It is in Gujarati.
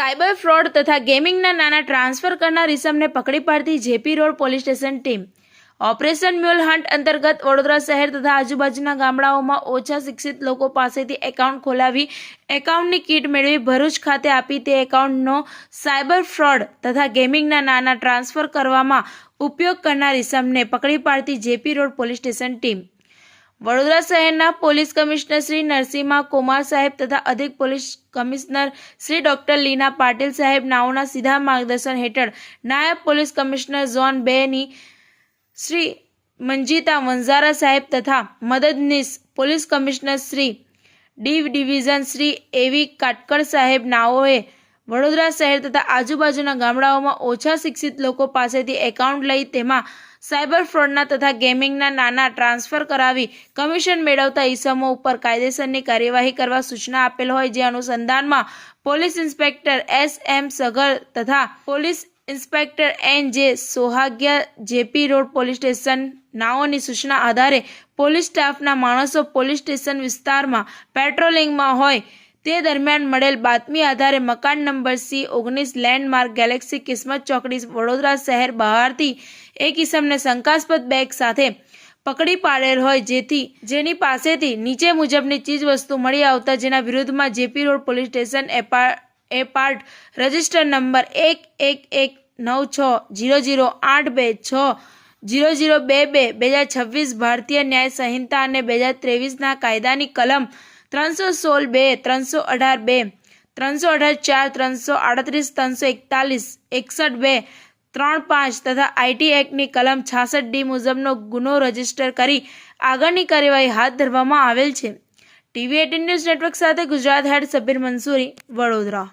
સાયબર ફ્રોડ તથા ગેમિંગના નાણાં ટ્રાન્સફર કરનાર ઇસમને પકડી પાડતી JP road police station team operation mule hunt અંતર્ગત વડોદરા શહેર તથા આજુબાજુના ગામડાઓમાં ઓછા શિક્ષિત લોકો પાસેથી એકાઉન્ટ ખોલાવી એકાઉન્ટની કીટ મેળવી ભરૂચ ખાતે આપી તે એકાઉન્ટનો સાયબર ફ્રોડ તથા ગેમિંગના નાણાં ટ્રાન્સફર કરવામાં ઉપયોગ કરનાર ઇસમને પકડી પાડતી JP road police station team Vadodara શહેરના પોલીસ કમિશનર શ્રી નરસિંહા કુમાર સાહેબ તથા અધિક પોલીસ કમિશનર શ્રી ડોક્ટર લીના પાટીલ સાહેબ નાઓના સીધા માર્ગદર્શન હેઠળ નાયબ પોલીસ કમિશનર ઝોન 2 ની શ્રી મંજીતા વંજારા સાહેબ તથા મદદનીશ police commissioner Shri D division Shri એવી કાટકર સાહેબ નાઓએ વડોદરા શહેર તથા આજુબાજુના ગામડાઓમાં ઓછા શિક્ષિત લોકો પાસેથી એકાઉન્ટ લઈ તેમાં સાયબર ફ્રોડના તથા ગેમિંગના નાણાં ટ્રાન્સફર કરાવી કમિશન મેળવતા ઇસમો ઉપર કાયદેસરની કાર્યવાહી કરવા સૂચના આપેલ હોય જે અનુસંધાનમાં પોલીસ ઇન્સ્પેક્ટર એસ.એમ. સગર તથા police inspector N J. Sohagya JP road police station નાઓની સૂચના આધારે પોલીસ સ્ટાફના માણસો પોલીસ સ્ટેશન વિસ્તારમાં પેટ્રોલિંગમાં હોય તે દરમિયાન મળેલ બાતમી આધારે મકાન નંબર C19 લેન્ડમાર્ક ગેલેક્સી કિસ્મત ચોકડી વડોદરા શહેર બહારથી એક ઇસમને શંકાસ્પદ બેગ સાથે પકડી પાડેલ હોય જેની પાસેથી નીચે મુજબની ચીજવસ્તુ મળી આવતા જેના વિરુદ્ધમાં JP road police station apart register number 119608260022 ભારતીય ન્યાય સંહિતા અને 2023ના કાયદાની કલમ 316(2), 318(2), 318(4), 338, 341, 61(2), તથા આઈટી એક્ટની કલમ 66D મુજબનો ગુનો રજીસ્ટર કરી આગળની કાર્યવાહી હાથ ધરવામાં આવેલ છે। TV18 ન્યૂઝ નેટવર્ક સાથે ગુજરાત હેડ સબીર મંસૂરી, વડોદરા।